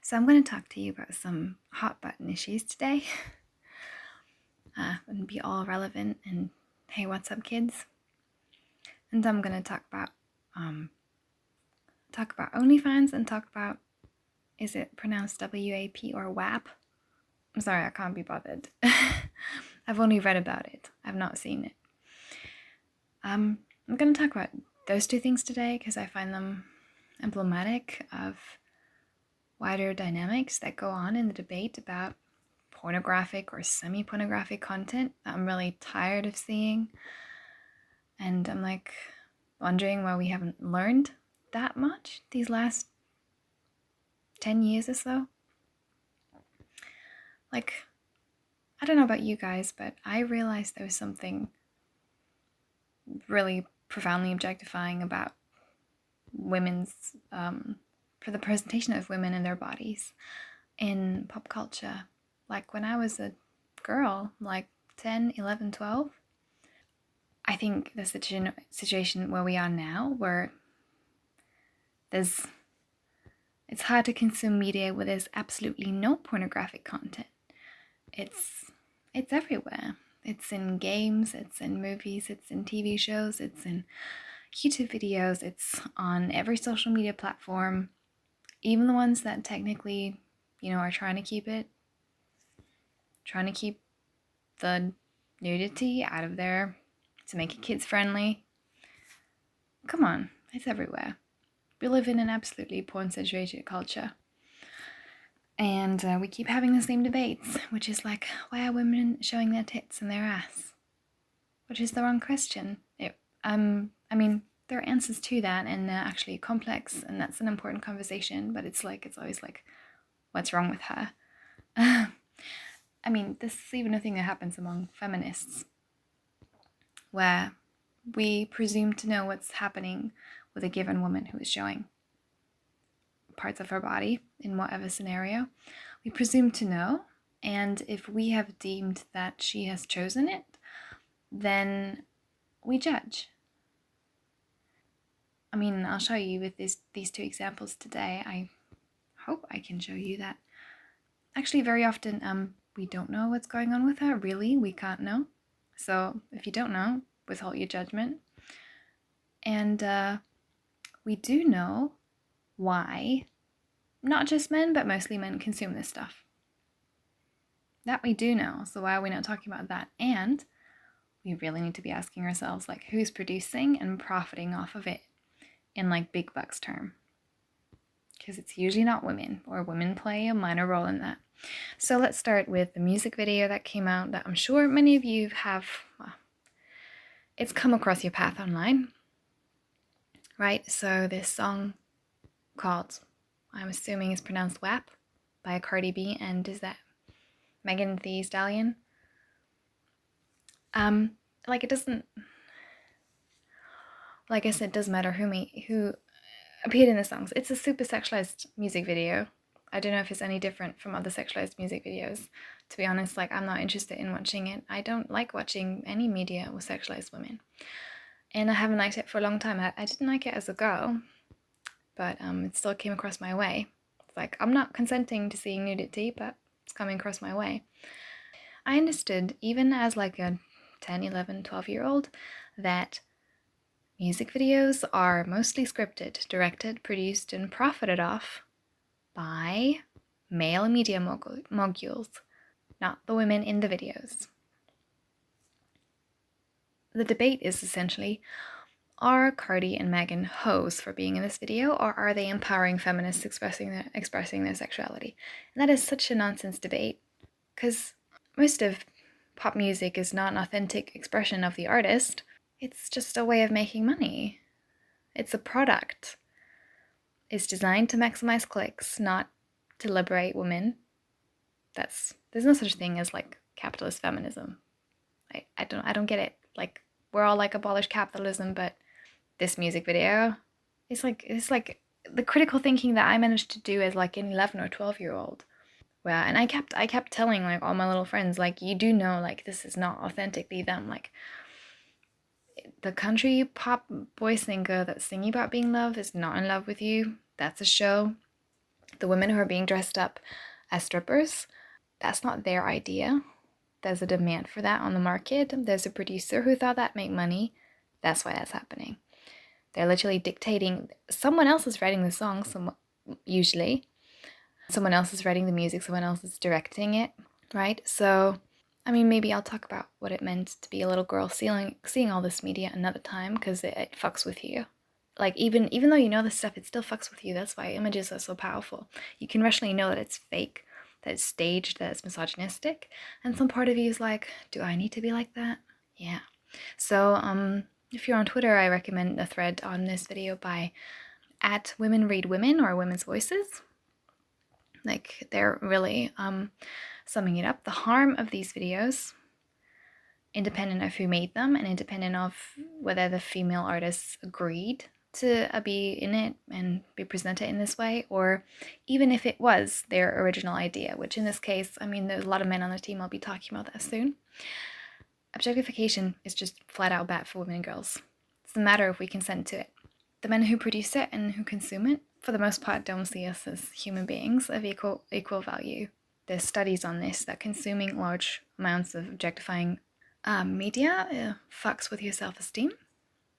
So I'm going to talk to you about some hot button issues today. And be all relevant and hey, what's up, kids? And I'm going to talk about OnlyFans and talk about, is it pronounced W.A.P or W.A.P? I'm sorry, I can't be bothered. I've only read about it. I've not seen it. I'm going to talk about those two things today because I find them emblematic of wider dynamics that go on in the debate about pornographic or semi-pornographic content that I'm really tired of seeing. And I'm like wondering why we haven't learned that much these last 10 years or so. Like, I don't know about you guys, but I realized there was something really profoundly objectifying about women's, for the presentation of women and their bodies in pop culture. Like when I was a girl, like 10, 11, 12, I think the situation where we are now, where it's hard to consume media where there's absolutely no pornographic content. It's everywhere. It's in games, it's in movies, it's in TV shows, it's in YouTube videos, it's on every social media platform, even the ones that technically, are trying to keep the nudity out of there to make it kids friendly. Come on, it's everywhere. We live in an absolutely porn-saturated culture. And we keep having the same debates, which is like, why are women showing their tits and their ass? Which is the wrong question. There are answers to that, and they're actually complex, and that's an important conversation, but it's always like, what's wrong with her? This is even a thing that happens among feminists, where we presume to know what's happening with a given woman who is showing parts of her body in whatever scenario. We presume to know, and if we have deemed that she has chosen it, then we judge. I'll show you with these two examples today. I hope I can show you that actually very often we don't know what's going on with her. Really, we can't know. So if you don't know, withhold your judgment. And we do know why not just men, but mostly men consume this stuff. That we do know. So why are we not talking about that? And we really need to be asking ourselves, who's producing and profiting off of it in big bucks term? Because it's usually not women, or women play a minor role in that. So let's start with the music video that came out that I'm sure many of you have, it's come across your path online, right? So this song called, I'm assuming is pronounced W.A.P by Cardi B, and is that Megan Thee Stallion? It doesn't, like I said, it doesn't matter who appeared in the songs. It's a super sexualized music video. I don't know if it's any different from other sexualized music videos. To be honest, I'm not interested in watching it. I don't like watching any media with sexualized women. And I haven't liked it for a long time. I didn't like it as a girl, but it still came across my way. It's I'm not consenting to seeing nudity, but it's coming across my way. I understood, even as a 10, 11, 12-year-old, that music videos are mostly scripted, directed, produced, and profited off by male media moguls, not the women in the videos. The debate is essentially, are Cardi and Megan hoes for being in this video, or are they empowering feminists expressing their sexuality? And that is such a nonsense debate, because most of pop music is not an authentic expression of the artist. It's just a way of making money. It's a product. It's designed to maximize clicks, not to liberate women. There's no such thing as capitalist feminism. I don't get it. We're all abolish capitalism, but this music video, it's the critical thinking that I managed to do as an 11 or 12-year-old. Well, and I kept telling all my little friends, you do know this is not authentically them. The country pop boy singer that's singing about being loved is not in love with you. That's a show. The women who are being dressed up as strippers, that's not their idea. There's a demand for that on the market. There's a producer who thought that'd make money. That's why that's happening. They're literally dictating. Someone else is writing the song, usually. Someone else is writing the music, someone else is directing it, right? So, I mean, maybe I'll talk about what it meant to be a little girl seeing all this media another time, because it fucks with you. Like, even though you know this stuff, it still fucks with you. That's why images are so powerful. You can rationally know that it's fake, that it's staged, that it's misogynistic, and some part of you is like, do I need to be like that? Yeah. So, if you're on Twitter, I recommend a thread on this video by @WomenReadWomen or Women's Voices. Like, they're really summing it up. The harm of these videos, independent of who made them and independent of whether the female artists agreed to be in it and be presented in this way, or even if it was their original idea, which in this case, I mean, there's a lot of men on the team. I'll be talking about that soon. Objectification is just flat out bad for women and girls. It's a matter if we consent to it. The men who produce it and who consume it, for the most part, don't see us as human beings of equal value. There's studies on this, that consuming large amounts of objectifying media fucks with your self-esteem,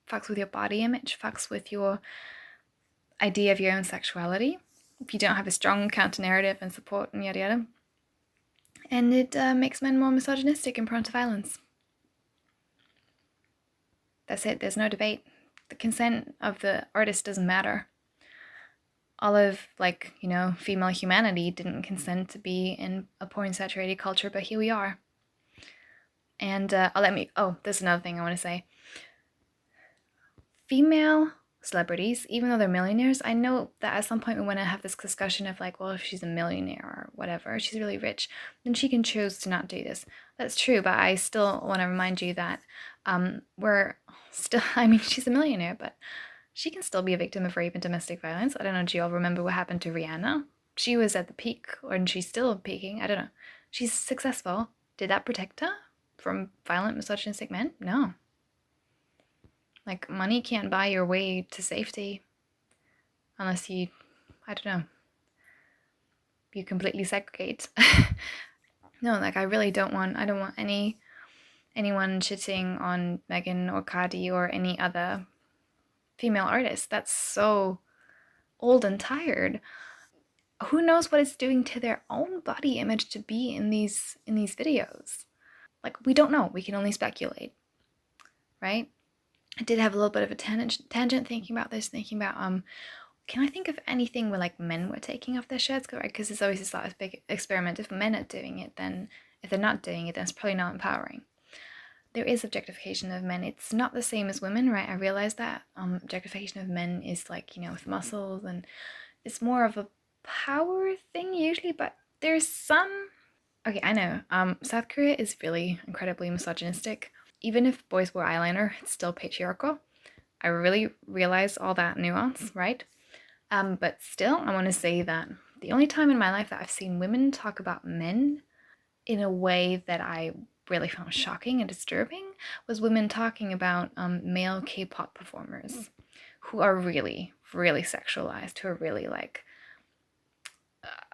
fucks with your body image, fucks with your idea of your own sexuality, if you don't have a strong counter-narrative and support and yada yada. And it makes men more misogynistic and prone to violence. That's it, there's no debate. The consent of the artist doesn't matter. All of, like, you know, female humanity didn't consent to be in a porn-saturated culture, but here we are. And there's another thing I want to say. Female celebrities, even though they're millionaires, I know that at some point we want to have this discussion of like, well, if she's a millionaire or whatever, she's really rich, then she can choose to not do this. That's true, but I still want to remind you that we're still, I mean, she's a millionaire, but she can still be a victim of rape and domestic violence. I don't know, do you all remember what happened to Rihanna? She was at the peak, and she's still peaking, I don't know. She's successful. Did that protect her from violent, misogynistic men? No. Like, money can't buy your way to safety unless you, I don't know, you completely segregate. No, like, I don't want anyone shitting on Megan or Cardi or any other female artist. That's so old and tired. Who knows what it's doing to their own body image to be in these videos? Like, we don't know. We can only speculate, right? I did have a little bit of a tangent thinking about this, thinking about, can I think of anything where, like, men were taking off their shirts? Because it's always this like, big experiment. If men are doing it, then if they're not doing it, then it's probably not empowering. There is objectification of men. It's not the same as women, right? I realize that. Objectification of men is like, you know, with muscles, and it's more of a power thing usually, but there's some... Okay, I know. South Korea is really incredibly misogynistic. Even if boys wear eyeliner, it's still patriarchal. I really realize all that nuance, right? But still, I want to say that the only time in my life that I've seen women talk about men in a way that I really found shocking and disturbing was women talking about male K-pop performers who are really, really sexualized, who are really like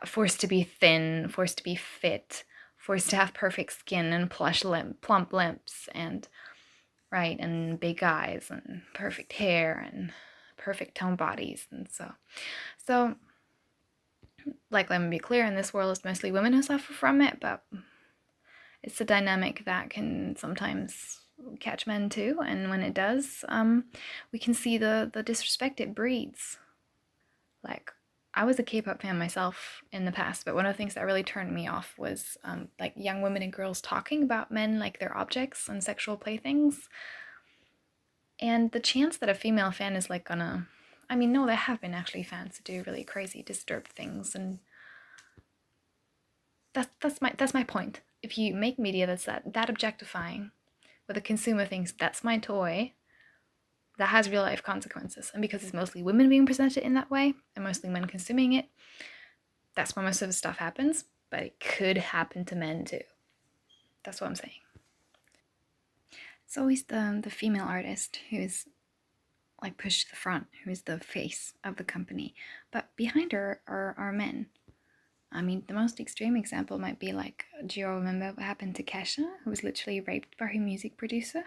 forced to be thin, forced to be fit, forced to have perfect skin and plump lips, and right, and big eyes and perfect hair and perfect toned bodies. And so like, let me be clear, in this world it's mostly women who suffer from it, but it's a dynamic that can sometimes catch men too, and when it does, we can see the disrespect it breeds. Like, I was a K-pop fan myself in the past, but one of the things that really turned me off was like young women and girls talking about men like they're objects and sexual playthings. And the chance that a female fan is like gonna, I mean, no, there have been actually fans that do really crazy, disturbed things, and that's my point. If you make media that's that objectifying, where the consumer thinks that's my toy, that has real life consequences. And because it's mostly women being presented in that way and mostly men consuming it, that's where most of the stuff happens. But it could happen to men too. That's what I'm saying. It's always the female artist who's like pushed to the front, who is the face of the company. But behind her are men. I mean, the most extreme example might be like, do you all remember what happened to Kesha, who was literally raped by her music producer?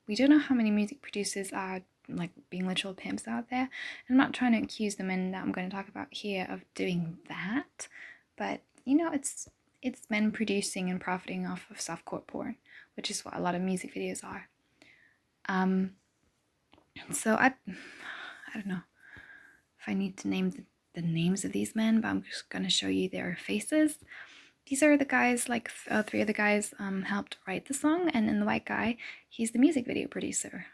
We don't know how many music producers are like being literal pimps out there. I'm not trying to accuse the men that I'm going to talk about here of doing that, but you know, it's men producing and profiting off of softcore porn, which is what a lot of music videos are. So I don't know if I need to name the names of these men, but I'm just going to show you their faces. These are the guys, like three of the guys helped write the song, and then the white guy, he's the music video producer.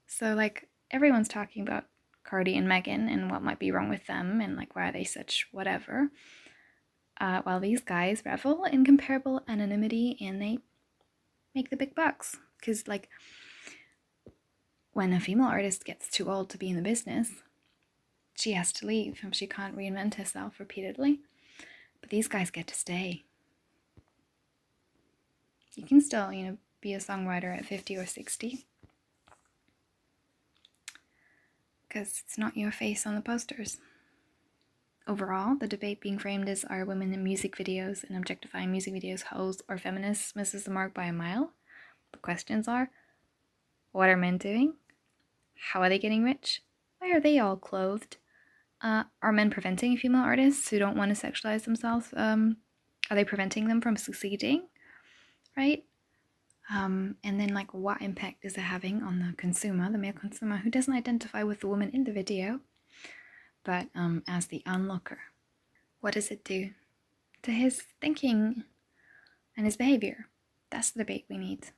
So like everyone's talking about Cardi and Megan and what might be wrong with them and like why are they such whatever. While these guys revel in comparable anonymity and they make the big bucks. Because like when a female artist gets too old to be in the business, she has to leave. She can't reinvent herself repeatedly. But these guys get to stay. You can still, you know, be a songwriter at 50 or 60. Because it's not your face on the posters. Overall, the debate being framed as are women in music videos and objectifying music videos hoes or feminists misses the mark by a mile. The questions are, what are men doing? How are they getting rich? Why are they all clothed? Are men preventing female artists who don't want to sexualize themselves? Are they preventing them from succeeding? Right? And then like what impact is it having on the consumer, the male consumer, who doesn't identify with the woman in the video, but as the onlooker? What does it do to his thinking and his behavior? That's the debate we need.